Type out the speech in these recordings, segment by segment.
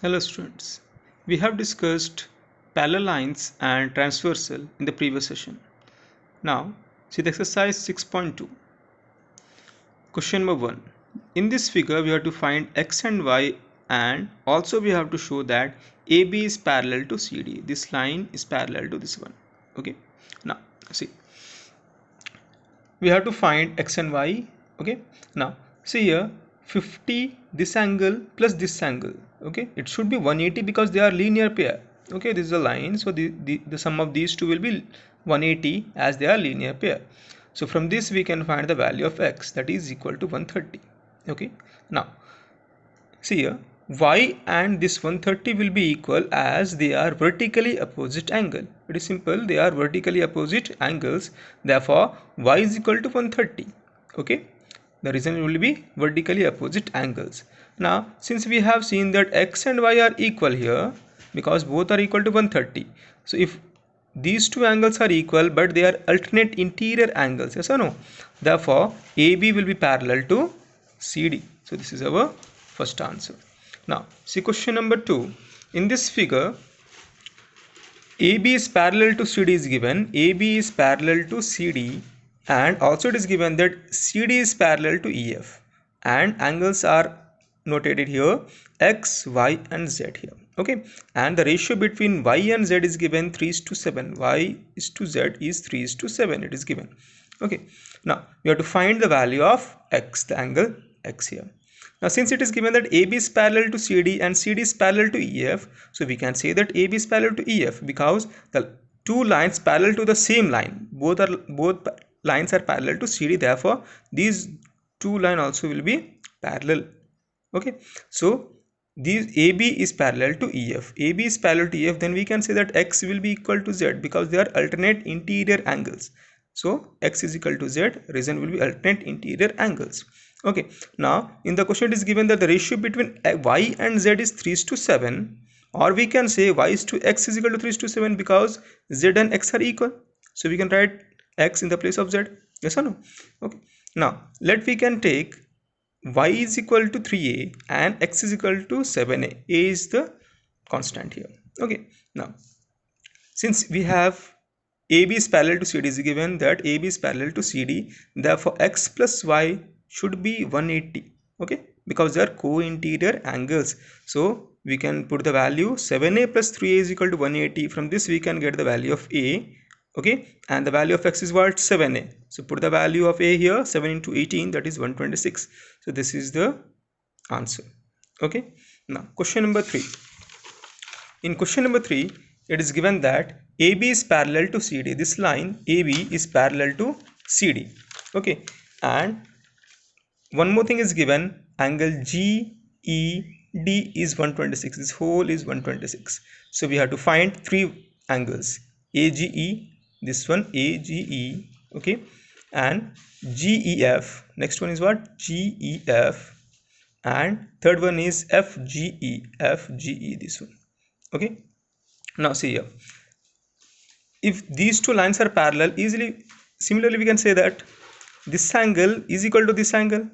Hello students, we have discussed parallel lines and transversal in the previous session. Now see the exercise 6.2. Question number 1. In this figure we have to find x and y, and also we have to show that AB is parallel to CD. This line is parallel to this one. Okay. Now see, we have to find x and y. Okay. Now see here, 50 this angle plus this angle. Okay, it should be 180 because they are linear pair. Okay, this is a line, so the sum of these two will be 180 as they are linear pair. So from this we can find the value of x, that is equal to 130. Okay, now see here, y and this 130 will be equal as they are vertically opposite angle. It is simple, they are vertically opposite angles, therefore y is equal to 130. Okay, the reason will be vertically opposite angles. Now since we have seen that x and y are equal here because both are equal to 130, so if these two angles are equal but they are alternate interior angles, yes or no, therefore AB will be parallel to CD. So this is our first answer. Now see question number 2. In this figure, AB is parallel to CD is given, AB is parallel to CD, and also it is given that CD is parallel to EF, and angles are notated here X, Y and Z here. Okay, and the ratio between Y and Z is given 3:7. Y is to Z is 3:7, it is given. Okay, now we have to find the value of X, the angle X here. Now since it is given that AB is parallel to CD and CD is parallel to EF, so we can say that AB is parallel to EF because the two lines parallel to the same line, both lines are parallel to CD, therefore these two lines also will be parallel. Okay, so these AB is parallel to EF, AB is parallel to EF, then we can say that X will be equal to Z because they are alternate interior angles. So X is equal to Z, reason will be alternate interior angles. Okay, now in the question it is given that the ratio between Y and Z is 3:7, or we can say Y is to X is equal to 3:7 because Z and X are equal, so we can write X in the place of Z, yes or no. Okay, now we can take Y is equal to 3a and X is equal to 7a. A is the constant here. Okay, now since we have AB is parallel to CD, is given that AB is parallel to CD, therefore X plus Y should be 180. Okay, because they are co-interior angles, so we can put the value 7a plus 3a is equal to 180. From this we can get the value of A. Okay, and the value of X is what? 7a. So put the value of A here, 7 into 18, that is 126. So this is the answer. Okay, now question number 3. In question number 3, it is given that AB is parallel to CD. This line AB is parallel to CD. Okay, and one more thing is given, angle GED is 126. This whole is 126. So we have to find three angles: AGE, this one AGE, okay, and GEF. Next one is what? GEF, and third one is FGE, this one. Okay, now see here, if these two lines are parallel, similarly we can say that this angle is equal to this angle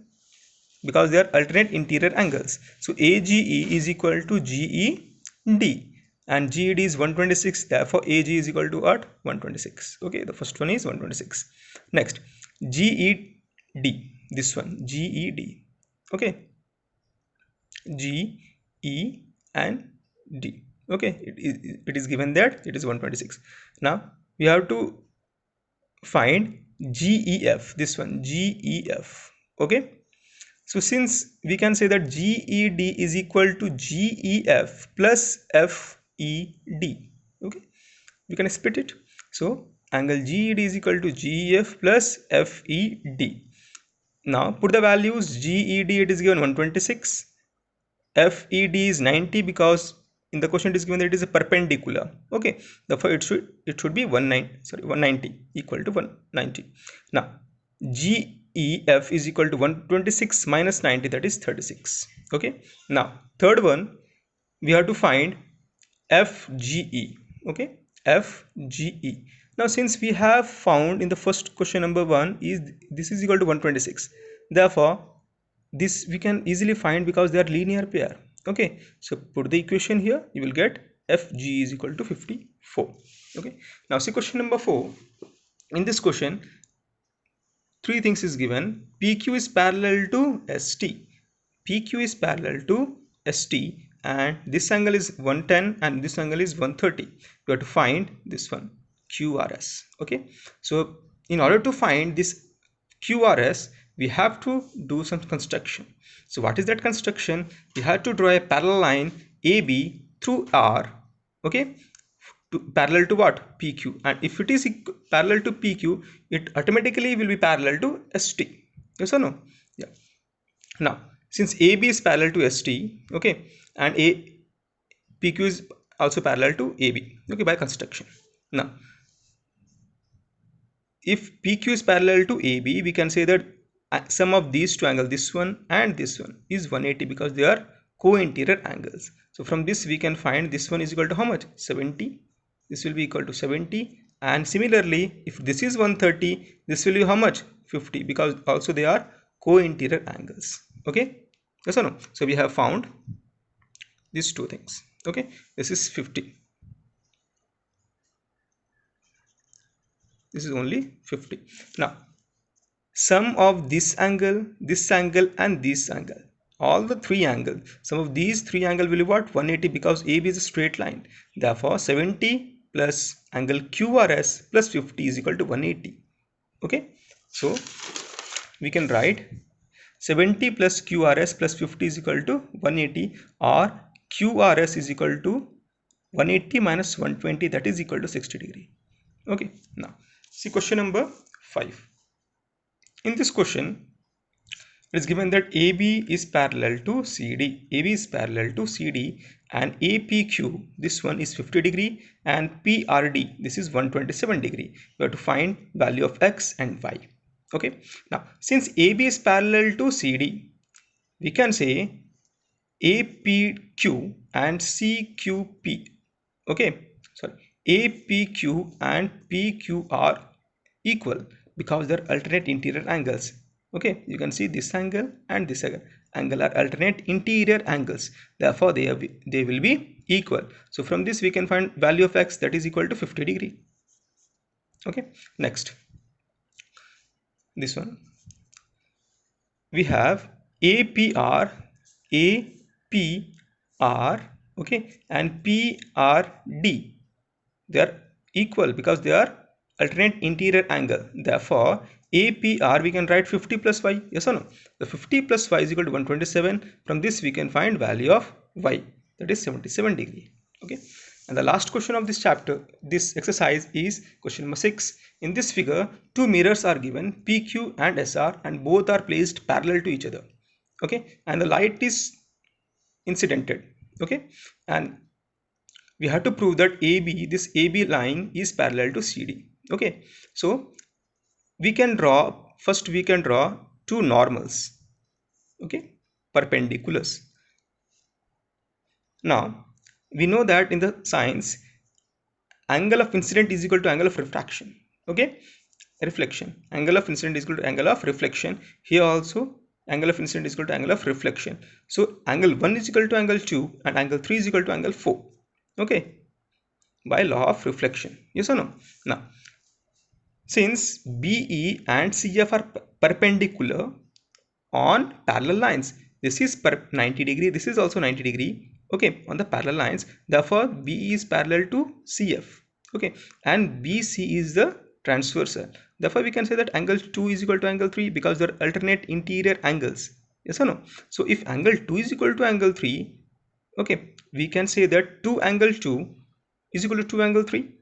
because they are alternate interior angles. So AGE is equal to GED, and GED is 126, therefore AG is equal to what? 126. Okay, the first one is 126. Next, GED, this one GED. Okay, GE and D. Okay, it is given that it is 126. Now we have to find GEF, this one GEF. Okay, so since we can say that GED is equal to GEF plus FED, okay, we can split it. So angle GED is equal to GEF plus FED. Now put the values. GED, it is given 126, FED is 90 because in the question it is given that it is a perpendicular. Okay, therefore it should be 190, equal to 190. Now GEF is equal to 126 minus 90, that is 36. Okay, now third one we have to find FGE. Okay, FGE. Now since we have found in the first question number 1 is this is equal to 126, therefore this we can easily find because they are linear pair. Okay, so put the equation here, you will get FG is equal to 54. Okay, now see question number 4. In this question, three things is given. PQ is parallel to ST. PQ is parallel to ST, and this angle is 110 and this angle is 130. We have to find this one, QRS. Okay, so in order to find this QRS, we have to do some construction. So what is that construction? We have to draw a parallel line AB through R, okay, parallel to what? PQ. And if it is parallel to PQ, it automatically will be parallel to ST. Yes or no? Yeah. Now, since AB is parallel to ST, okay, and PQ is also parallel to AB, okay, by construction. Now, if PQ is parallel to AB, we can say that sum of these two angles, this one and this one, is 180 because they are co-interior angles. So from this we can find this one is equal to how much? 70. This will be equal to 70, and similarly if this is 130, this will be how much? 50, because also they are co-interior angles. Okay, yes or no? So we have found these two things. Okay, this is 50, this is only 50. Now sum of this angle and this angle, all the three angles, sum of these three angles will be what? 180, because AB is a straight line. Therefore 70 plus angle QRS plus 50 is equal to 180. Okay, so we can write 70 plus QRS plus 50 is equal to 180, or QRS is equal to 180 minus 120, that is equal to 60 degree. Okay, now see question number 5. In this question, it is given that AB is parallel to CD. AB is parallel to CD, and APQ, this one is 50 degree, and PRD, this is 127 degree. We have to find value of X and Y. Okay, now since AB is parallel to CD, we can say APQ and CQP. Okay, sorry, APQ and PQ are equal because they're alternate interior angles. Okay, you can see this angle and this angle are alternate interior angles, therefore they will be equal. So from this we can find value of X, that is equal to 50 degree. Okay, next, this one we have APR, okay, and PRD. They are equal because they are alternate interior angle. Therefore APR we can write 50 plus Y. Yes or no? The 50 plus Y is equal to 127. From this we can find value of Y, that is 77 degree. Okay, and the last question of this chapter, this exercise, is question number 6. In this figure, two mirrors are given, PQ and SR, and both are placed parallel to each other. Okay, and the light is incidented. Okay, and we have to prove that this AB line is parallel to CD. Okay, so we can draw, first we can draw two normals, okay, perpendiculars. Now we know that in the science, angle of incident is equal to angle of refraction. Okay, reflection, angle of incident is equal to angle of reflection. Here also angle of incident is equal to angle of reflection. So angle 1 is equal to angle 2 and angle 3 is equal to angle 4. Okay, by law of reflection. Yes or no? Now since BE and CF are perpendicular on parallel lines, this is 90 degree, this is also 90 degree, okay, on the parallel lines, therefore BE is parallel to CF, okay, and BC is the transversal. Therefore we can say that angle 2 is equal to angle 3 because they are alternate interior angles. Yes or no? So if angle 2 is equal to angle 3, okay, we can say that 2 angle 2 is equal to 2 angle 3,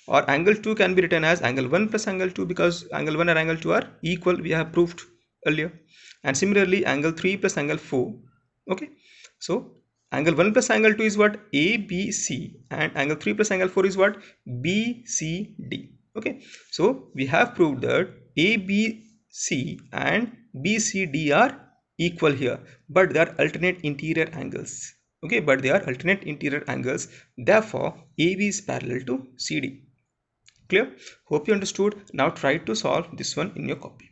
or angle 2 can be written as angle 1 plus angle 2 because angle 1 and angle 2 are equal, we have proved earlier. And similarly angle 3 plus angle 4. Okay, so angle 1 plus angle 2 is what? ABC, and angle 3 plus angle 4 is what? BCD. Okay, so we have proved that ABC and BCD are equal here, but they are alternate interior angles. Okay, but they are alternate interior angles, therefore AB is parallel to CD. Clear? Hope you understood. Now try to solve this one in your copy.